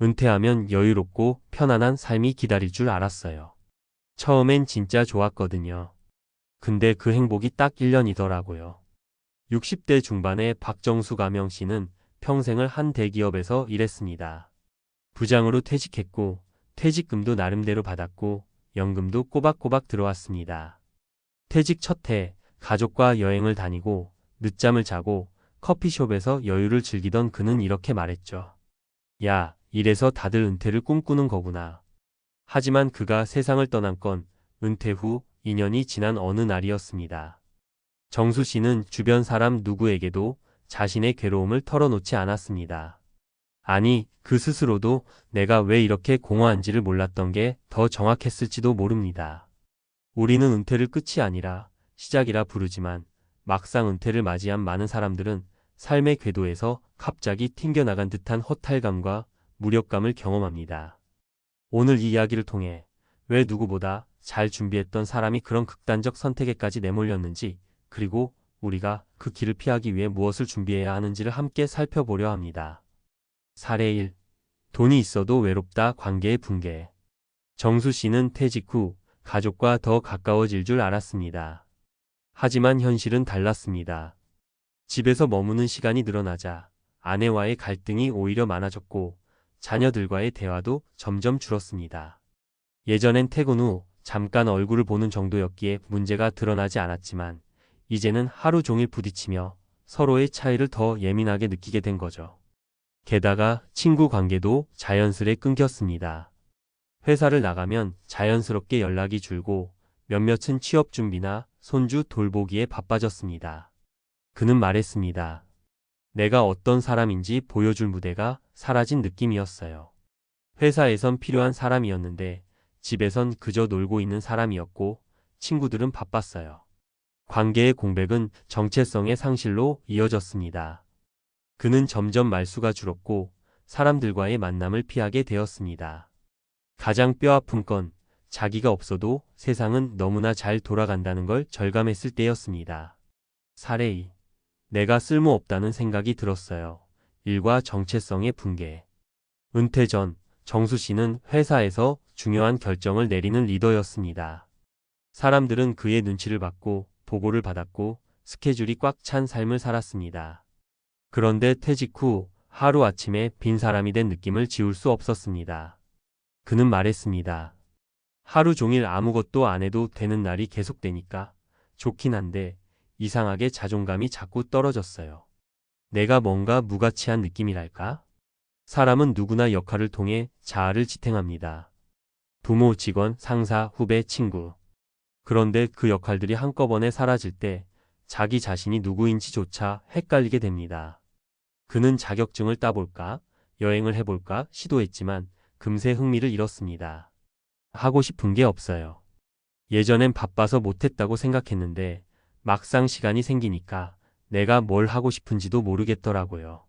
은퇴하면 여유롭고 편안한 삶이 기다릴 줄 알았어요. 처음엔 진짜 좋았거든요. 근데 그 행복이 딱 1년이더라고요. 60대 중반의 박정수 가명 씨는 평생을 한 대기업에서 일했습니다. 부장으로 퇴직했고 퇴직금도 나름대로 받았고 연금도 꼬박꼬박 들어왔습니다. 퇴직 첫 해 가족과 여행을 다니고 늦잠을 자고 커피숍에서 여유를 즐기던 그는 이렇게 말했죠. 야, 이래서 다들 은퇴를 꿈꾸는 거구나. 하지만 그가 세상을 떠난 건 은퇴 후 2년이 지난 어느 날이었습니다. 정수 씨는 주변 사람 누구에게도 자신의 괴로움을 털어놓지 않았습니다. 아니, 그 스스로도 내가 왜 이렇게 공허한지를 몰랐던 게 더 정확했을지도 모릅니다. 우리는 은퇴를 끝이 아니라 시작이라 부르지만 막상 은퇴를 맞이한 많은 사람들은 삶의 궤도에서 갑자기 튕겨나간 듯한 허탈감과 무력감을 경험합니다. 오늘 이 이야기를 통해 왜 누구보다 잘 준비했던 사람이 그런 극단적 선택에까지 내몰렸는지, 그리고 우리가 그 길을 피하기 위해 무엇을 준비해야 하는지를 함께 살펴보려 합니다. 사례 1. 돈이 있어도 외롭다 관계의 붕괴. 정수 씨는 퇴직 후 가족과 더 가까워질 줄 알았습니다. 하지만 현실은 달랐습니다. 집에서 머무는 시간이 늘어나자 아내와의 갈등이 오히려 많아졌고 자녀들과의 대화도 점점 줄었습니다. 예전엔 퇴근 후 잠깐 얼굴을 보는 정도였기에 문제가 드러나지 않았지만 이제는 하루 종일 부딪히며 서로의 차이를 더 예민하게 느끼게 된 거죠. 게다가 친구 관계도 자연스레 끊겼습니다. 회사를 나가면 자연스럽게 연락이 줄고 몇몇은 취업 준비나 손주 돌보기에 바빠졌습니다. 그는 말했습니다. 내가 어떤 사람인지 보여줄 무대가 사라진 느낌이었어요. 회사에선 필요한 사람이었는데 집에선 그저 놀고 있는 사람이었고 친구들은 바빴어요. 관계의 공백은 정체성의 상실로 이어졌습니다. 그는 점점 말수가 줄었고 사람들과의 만남을 피하게 되었습니다. 가장 뼈아픈 건 자기가 없어도 세상은 너무나 잘 돌아간다는 걸 절감했을 때였습니다. 사례 2. 내가 쓸모없다는 생각이 들었어요. 일과 정체성의 붕괴. 은퇴 전 정수 씨는 회사에서 중요한 결정을 내리는 리더였습니다. 사람들은 그의 눈치를 받고 보고를 받았고 스케줄이 꽉 찬 삶을 살았습니다. 그런데 퇴직 후 하루아침에 빈 사람이 된 느낌을 지울 수 없었습니다. 그는 말했습니다. 하루 종일 아무것도 안 해도 되는 날이 계속되니까 좋긴 한데 이상하게 자존감이 자꾸 떨어졌어요. 내가 뭔가 무가치한 느낌이랄까? 사람은 누구나 역할을 통해 자아를 지탱합니다. 부모, 직원, 상사, 후배, 친구. 그런데 그 역할들이 한꺼번에 사라질 때 자기 자신이 누구인지조차 헷갈리게 됩니다. 그는 자격증을 따볼까, 여행을 해볼까 시도했지만 금세 흥미를 잃었습니다. 하고 싶은 게 없어요. 예전엔 바빠서 못했다고 생각했는데 막상 시간이 생기니까 내가 뭘 하고 싶은지도 모르겠더라고요.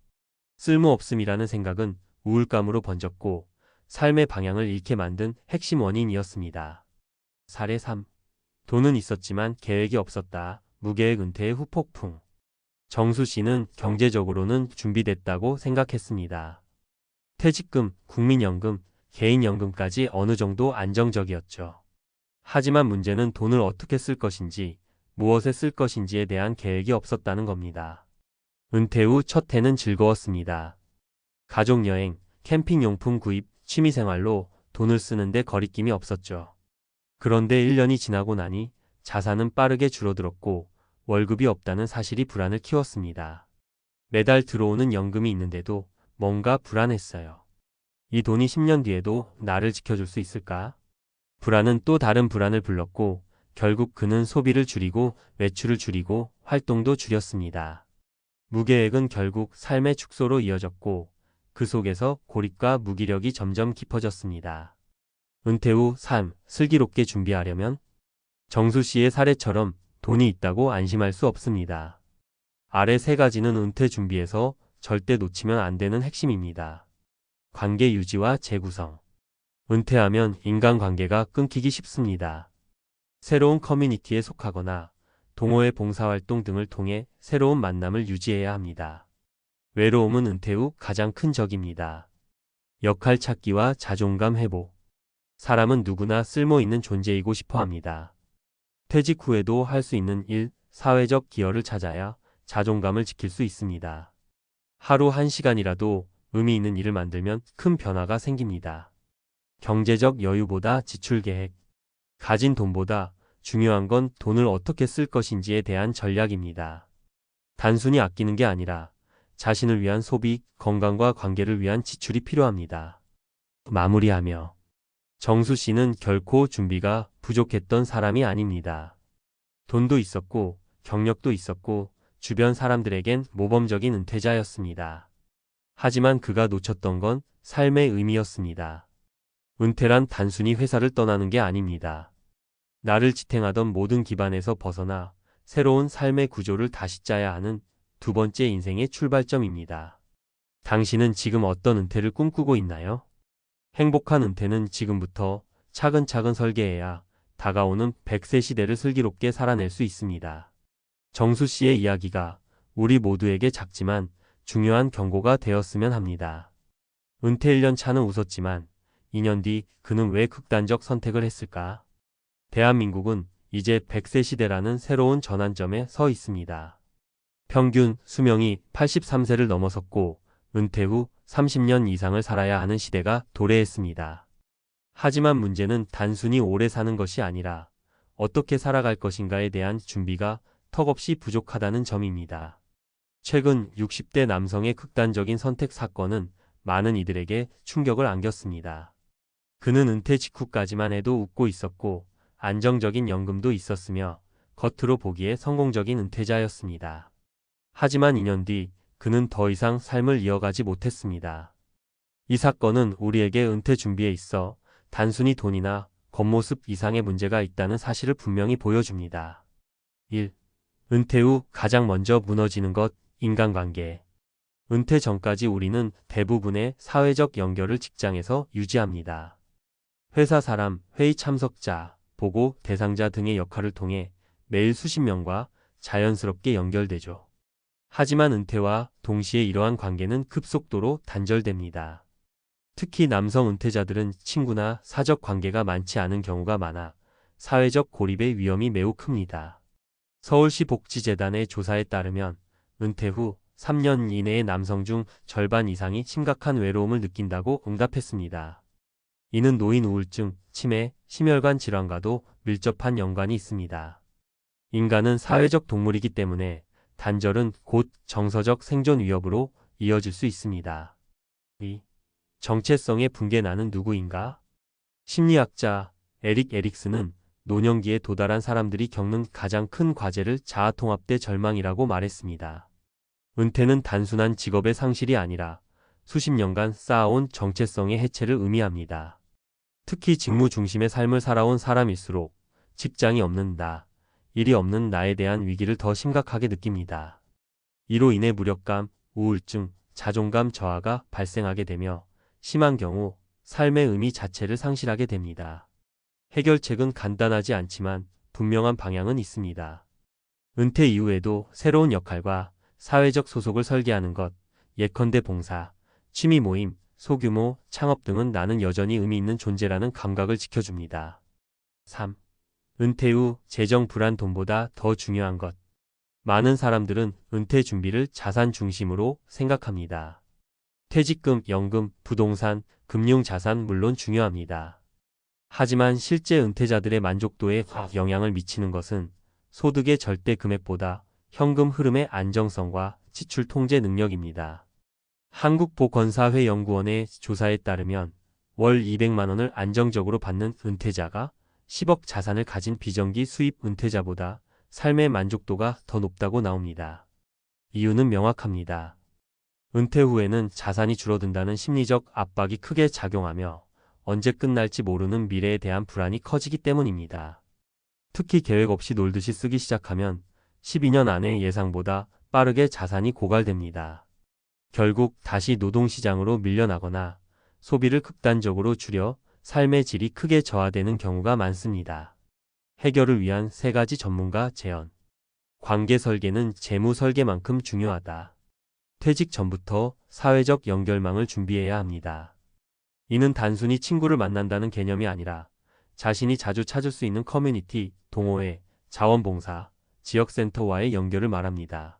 쓸모없음이라는 생각은 우울감으로 번졌고 삶의 방향을 잃게 만든 핵심 원인이었습니다. 사례 3. 돈은 있었지만 계획이 없었다. 무계획 은퇴의 후폭풍. 정수 씨는 경제적으로는 준비됐다고 생각했습니다. 퇴직금, 국민연금, 개인연금까지 어느 정도 안정적이었죠. 하지만 문제는 돈을 어떻게 쓸 것인지, 무엇에 쓸 것인지에 대한 계획이 없었다는 겁니다. 은퇴 후 첫 해는 즐거웠습니다. 가족여행, 캠핑용품 구입, 취미생활로 돈을 쓰는데 거리낌이 없었죠. 그런데 1년이 지나고 나니 자산은 빠르게 줄어들었고 월급이 없다는 사실이 불안을 키웠습니다. 매달 들어오는 연금이 있는데도 뭔가 불안했어요. 이 돈이 10년 뒤에도 나를 지켜줄 수 있을까? 불안은 또 다른 불안을 불렀고 결국 그는 소비를 줄이고 외출을 줄이고 활동도 줄였습니다. 무계획은 결국 삶의 축소로 이어졌고 그 속에서 고립과 무기력이 점점 깊어졌습니다. 은퇴 후 삶, 슬기롭게 준비하려면 정수 씨의 사례처럼 돈이 있다고 안심할 수 없습니다. 아래 세 가지는 은퇴 준비에서 절대 놓치면 안 되는 핵심입니다. 관계 유지와 재구성. 은퇴하면 인간관계가 끊기기 쉽습니다. 새로운 커뮤니티에 속하거나 동호회 봉사활동 등을 통해 새로운 만남을 유지해야 합니다. 외로움은 은퇴 후 가장 큰 적입니다. 역할 찾기와 자존감 회복. 사람은 누구나 쓸모 있는 존재이고 싶어 합니다. 퇴직 후에도 할 수 있는 일, 사회적 기여를 찾아야 자존감을 지킬 수 있습니다. 하루 1시간이라도 의미 있는 일을 만들면 큰 변화가 생깁니다. 경제적 여유보다 지출 계획. 가진 돈보다 중요한 건 돈을 어떻게 쓸 것인지에 대한 전략입니다. 단순히 아끼는 게 아니라 자신을 위한 소비, 건강과 관계를 위한 지출이 필요합니다. 마무리하며 정수 씨는 결코 준비가 부족했던 사람이 아닙니다. 돈도 있었고 경력도 있었고 주변 사람들에겐 모범적인 은퇴자였습니다. 하지만 그가 놓쳤던 건 삶의 의미였습니다. 은퇴란 단순히 회사를 떠나는 게 아닙니다. 나를 지탱하던 모든 기반에서 벗어나 새로운 삶의 구조를 다시 짜야 하는 두 번째 인생의 출발점입니다. 당신은 지금 어떤 은퇴를 꿈꾸고 있나요? 행복한 은퇴는 지금부터 차근차근 설계해야 다가오는 100세 시대를 슬기롭게 살아낼 수 있습니다. 정수 씨의 이야기가 우리 모두에게 작지만 중요한 경고가 되었으면 합니다. 은퇴 1년 차는 웃었지만 2년 뒤 그는 왜 극단적 선택을 했을까? 대한민국은 이제 100세 시대라는 새로운 전환점에 서 있습니다. 평균 수명이 83세를 넘어섰고 은퇴 후 30년 이상을 살아야 하는 시대가 도래했습니다. 하지만 문제는 단순히 오래 사는 것이 아니라 어떻게 살아갈 것인가에 대한 준비가 턱없이 부족하다는 점입니다. 최근 60대 남성의 극단적인 선택 사건은 많은 이들에게 충격을 안겼습니다. 그는 은퇴 직후까지만 해도 웃고 있었고 안정적인 연금도 있었으며 겉으로 보기에 성공적인 은퇴자였습니다. 하지만 2년 뒤 그는 더 이상 삶을 이어가지 못했습니다. 이 사건은 우리에게 은퇴 준비에 있어 단순히 돈이나 겉모습 이상의 문제가 있다는 사실을 분명히 보여줍니다. 1. 은퇴 후 가장 먼저 무너지는 것, 인간관계. 은퇴 전까지 우리는 대부분의 사회적 연결을 직장에서 유지합니다. 회사 사람, 회의 참석자, 보고 대상자 등의 역할을 통해 매일 수십 명과 자연스럽게 연결되죠. 하지만 은퇴와 동시에 이러한 관계는 급속도로 단절됩니다. 특히 남성 은퇴자들은 친구나 사적 관계가 많지 않은 경우가 많아 사회적 고립의 위험이 매우 큽니다. 서울시 복지재단의 조사에 따르면 은퇴 후 3년 이내의 남성 중 절반 이상이 심각한 외로움을 느낀다고 응답했습니다. 이는 노인 우울증, 치매, 심혈관 질환과도 밀접한 연관이 있습니다. 인간은 사회적 동물이기 때문에 단절은 곧 정서적 생존 위협으로 이어질 수 있습니다. 2. 정체성의 붕괴. 나는 누구인가? 심리학자 에릭 에릭슨은 노년기에 도달한 사람들이 겪는 가장 큰 과제를 자아통합대 절망이라고 말했습니다. 은퇴는 단순한 직업의 상실이 아니라 수십 년간 쌓아온 정체성의 해체를 의미합니다. 특히 직무 중심의 삶을 살아온 사람일수록 직장이 없는 나, 일이 없는 나에 대한 위기를 더 심각하게 느낍니다. 이로 인해 무력감, 우울증, 자존감 저하가 발생하게 되며 심한 경우 삶의 의미 자체를 상실하게 됩니다. 해결책은 간단하지 않지만 분명한 방향은 있습니다. 은퇴 이후에도 새로운 역할과 사회적 소속을 설계하는 것, 예컨대 봉사, 취미 모임, 소규모 창업 등은 나는 여전히 의미 있는 존재라는 감각을 지켜줍니다. 3. 은퇴 후 재정 불안. 돈보다 더 중요한 것. 많은 사람들은 은퇴 준비를 자산 중심으로 생각합니다. 퇴직금, 연금, 부동산, 금융자산 물론 중요합니다. 하지만 실제 은퇴자들의 만족도에 영향을 미치는 것은 소득의 절대 금액보다 현금 흐름의 안정성과 지출 통제 능력입니다. 한국보건사회연구원의 조사에 따르면 월 200만 원을 안정적으로 받는 은퇴자가 10억 자산을 가진 비정기 수입 은퇴자보다 삶의 만족도가 더 높다고 나옵니다. 이유는 명확합니다. 은퇴 후에는 자산이 줄어든다는 심리적 압박이 크게 작용하며 언제 끝날지 모르는 미래에 대한 불안이 커지기 때문입니다. 특히 계획 없이 놀듯이 쓰기 시작하면 12년 안에 예상보다 빠르게 자산이 고갈됩니다. 결국 다시 노동시장으로 밀려나거나 소비를 극단적으로 줄여 삶의 질이 크게 저하되는 경우가 많습니다. 해결을 위한 3가지 전문가 제언. 관계 설계는 재무 설계만큼 중요하다. 퇴직 전부터 사회적 연결망을 준비해야 합니다. 이는 단순히 친구를 만난다는 개념이 아니라 자신이 자주 찾을 수 있는 커뮤니티, 동호회, 자원봉사, 지역센터와의 연결을 말합니다.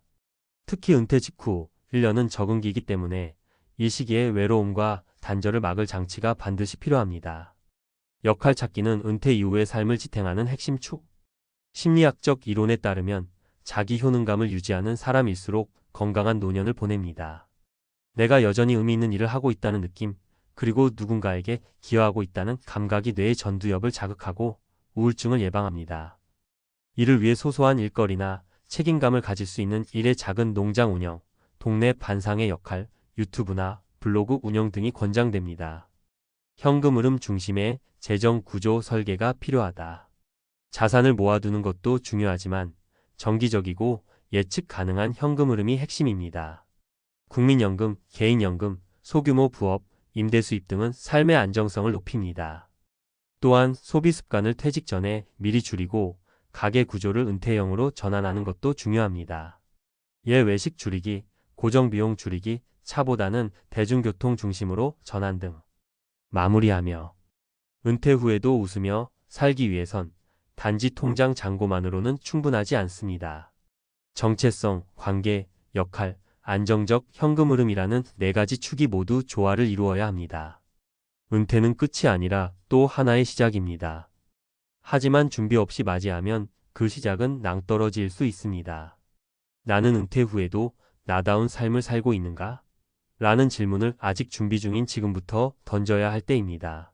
특히 은퇴 직후 1년은 적응기이기 때문에 이 시기에 외로움과 단절을 막을 장치가 반드시 필요합니다. 역할 찾기는 은퇴 이후의 삶을 지탱하는 핵심 축. 심리학적 이론에 따르면 자기 효능감을 유지하는 사람일수록 건강한 노년을 보냅니다. 내가 여전히 의미 있는 일을 하고 있다는 느낌, 그리고 누군가에게 기여하고 있다는 감각이 뇌의 전두엽을 자극하고 우울증을 예방합니다. 이를 위해 소소한 일거리나 책임감을 가질 수 있는 일의 작은 농장 운영, 동네 반상의 역할, 유튜브나 블로그 운영 등이 권장됩니다. 현금 흐름 중심의 재정 구조 설계가 필요하다. 자산을 모아두는 것도 중요하지만 정기적이고 예측 가능한 현금 흐름이 핵심입니다. 국민연금, 개인연금, 소규모 부업, 임대 수입 등은 삶의 안정성을 높입니다. 또한 소비 습관을 퇴직 전에 미리 줄이고 가계 구조를 은퇴형으로 전환하는 것도 중요합니다. 외식 줄이기, 고정비용 줄이기, 차보다는 대중교통 중심으로 전환 등 마무리하며 은퇴 후에도 웃으며 살기 위해선 단지 통장 잔고만으로는 충분하지 않습니다. 정체성, 관계, 역할, 안정적 현금 흐름이라는 4가지 축이 모두 조화를 이루어야 합니다. 은퇴는 끝이 아니라 또 하나의 시작입니다. 하지만 준비 없이 맞이하면 그 시작은 낭떠러지일 수 있습니다. 나는 은퇴 후에도 나다운 삶을 살고 있는가? 라는 질문을 아직 준비 중인 지금부터 던져야 할 때입니다.